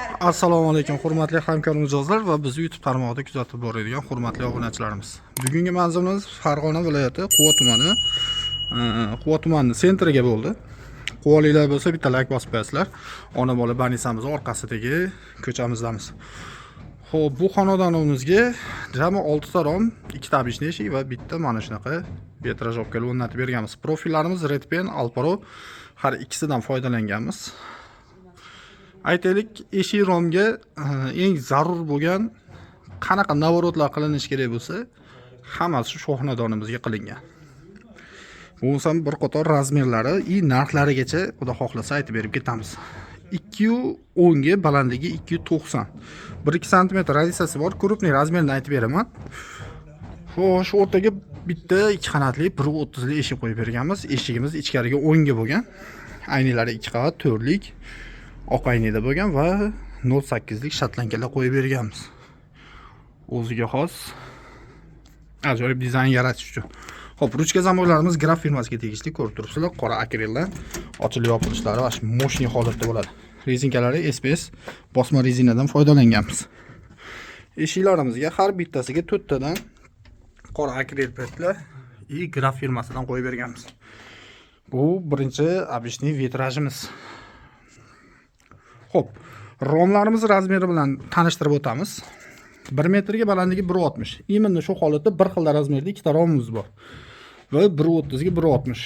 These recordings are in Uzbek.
Assalomu alaykum hurmatli hamkor mijozlar va bizni YouTube tarmog'ida kuzatib boradigan hurmatli obunachilarimiz. Bugungi manzilimiz Farg'ona viloyati Quva tumani. Quva tumanining sentriga bo'ldi. Quvalilar bo'lsa bitta like bosib qo'yasizlar. Ona bola banisamiz orqasidagi ko'chamizdamiz. Xo'p, bu xonadonimizga jami 6 ta rom, 2 ta obishniy eshik va bitta mana shunaqa vitrajovkali o'rnatib berganmiz. Profillarimiz Redpen, Alparo har ikkisidan foydalanganmiz. Aytaylik, eshik romga eng zarur bo'lgan qanaqa navorotlar qilinish kerak bo'lsa, hammasi shu xonadonimizga qilingan. Bo'lsa bir qator razmerlari va narxlarigacha xudo xohlasa aytib berib ketamiz. 210 ga balandligi 290. 1-2 sm radiusiyasi bor. Krupniy razmerini aytib beraman. Xo'sh, o'rtaga bitta 2 qanotli 1.30 li eshik qo'yib berganmiz. Eshigimiz ichkariga 10 ga bo'lgan. Ayniklari 2 qavat, 4 lik oq aynida bo'lgan va 0.8 lik shotlankalar qo'yib berganmiz. O'ziga xos ajoyib dizayn yaratish uchun. Xo'p, ruchka zamonlarimiz Graf firmasiga tegishli, ko'rib turibsizlar. Qora akreldan ochilib yopilishlari va moshni holatda bo'ladi. Rezinkalari SPS bosma rezinadan foydalanganmiz. Eshiklarimizga har bittasiga 4 tadan qora akrel petlar Graf firmasidan qo'yib berganmiz. Bu birinchi obishniy vitrajimiz. Xo'p, romlarimiz razmeri bilan tanishtirib o'tamiz. 1 metrga balandligi 1.60. Именно shu holatda bir xil razmerda ikkita romimiz bor. Va 1.30 ga 1.60.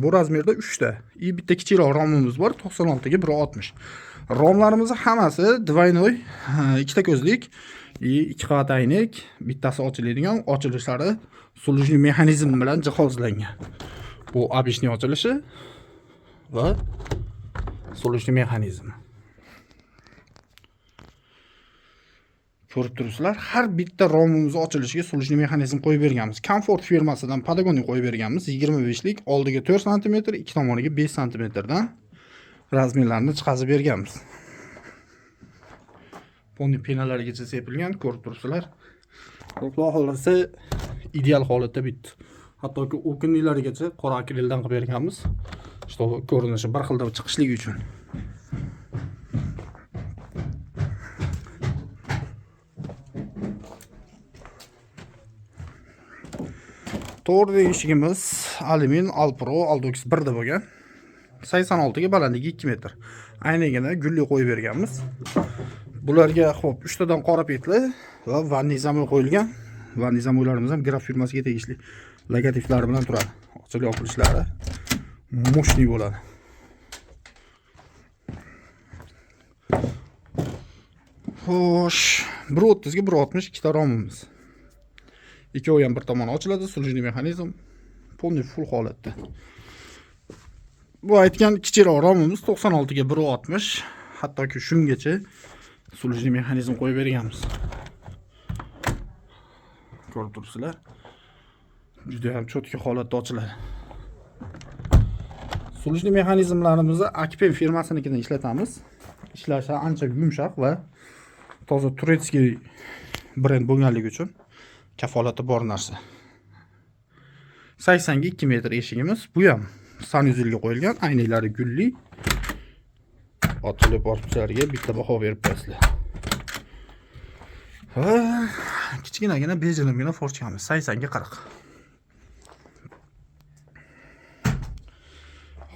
Bu razmerda 3 ta. Bitta kichikroq romimiz bor, 96 ga 1.60. Romlarimiz hammasi двойной, ikkita ko'zlik, ikki qavat aynak, bittasi ochiladigan, ochilishlari sulujniy mexanizm bilan jihozlangan. Bu obishniy ochilishi va sulujniy mexanizm. Ko'rib turibsizlar, har bitta romimiz ochilishiga sulujniy mexanizm qo'yib berganmiz. Comfort firmasidan Patagonia qo'yib berganmiz. 25 lik, oldiga 4 sm, ikki tomoniga 5 sm dan razmerlarni chiqazib berganmiz. Ponni penalarigacha sepilgan, ko'rib turibsizlar. Xudo xolasa ideal holatda bitdi. Hattoki o'kinlarigacha qora akreldan qilib berganmiz. Что ko'rinishi bir xilda chiqishligi uchun. To'g'ri eshigimiz alyumin Alparo Aldox 1 da bo'lgan. 86 ga balandligi 2 metr. Aynagina gulli qo'yib berganmiz. Bularga xo'p 3 tadan qora petli va vanniy zamoy qo'yilgan. Vanniy zamoylarimiz ham Graf firmasiga tegishli. Logotiflari bilan turadi. Ochilib yopilishlari moshni bo'ladi. Xo'sh, 1.30 ga 1.60 ikkita romimiz. Ikkovi ham bir tomon ochiladi, sulujniy mexanizm ponni full holatda. Bu aytgan kichikroq romimiz 96 ga 1.60, hattoki shungacha sulujniy mexanizm qo'yib berganmiz. Ko'rib turibsizlar. Juda ham cho'tki holatda ochiladi. Sulujniy mexanizmlarimizni Akpen firmasinikidan ishlatamiz. Ishlashi ancha yumshoq va toza turetskiy brend bo'lganligi uchun kafolati bor narsa. 80 ga 2 metr eshigimiz. Bu ham sanuzelga qo'yilgan, aynaklari gulli. Ochilib orqalariga bitta baho berib qo'yasizlar. Va kichkinagina bejirimgina forchkamiz 80 ga 40.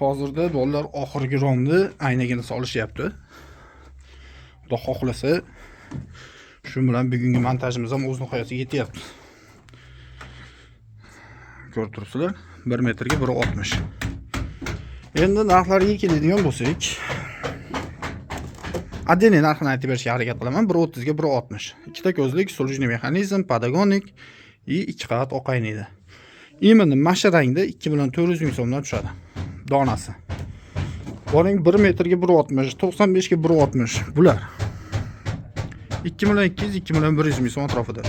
Hozirda bolalar oxirgi romni aynagini solishyapti. Xudo xohlasa shu bilan bugungi montajimiz ham o'z nihoyasiga yetyapti. Ko'rib turibsizlar, 1 metrga 1.60. Endi narxlariga keladigan bo'lsak, adeniy narxini aytib berishga harakat qilaman. 1.30 ga 1.60. Ikkita ko'zlik, sulujniy mexanizm, Patagonik va 2 qavat oq aynida. Именно masha rangda 2 million 400 ming so'mdan tushadi donasi. Boring 1 metrga 1.60, 95 ga 1.60 bular. 2 million 200, 2 million 100 ming so'm atrofida.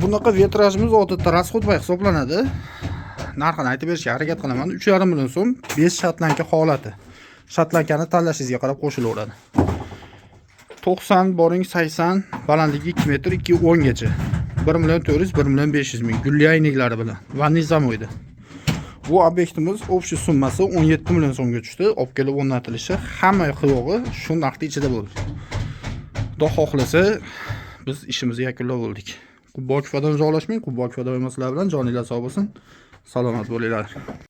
Bunaqa vitrajimiz odatda расходбай hisoblanadi. Narxini aytib berishga harakat qilaman. 3,5 million so'm 5 shotlanka holati. Shotlankani tanlashingizga qarab qo'shilaveradi. 90 boring 80, balandligi 2 metr, 2.10 gacha. 1 million 400, 1 million 500 ming gulli aynaklari bilan. Vanniy zamoyda. Bu obyektimiz общий summasi 17 million so'mga tushdi. Olib kelib o'rnatilishi hamma yo'g'i shu narxning ichida bo'ldi. Xudo xohlasa biz ishimizni yakunlab oldik. Qubbokifada joylashmang, Qubbokifada emaslar bilan joningiz sog' bo'lsin. Salomat bo'linglar.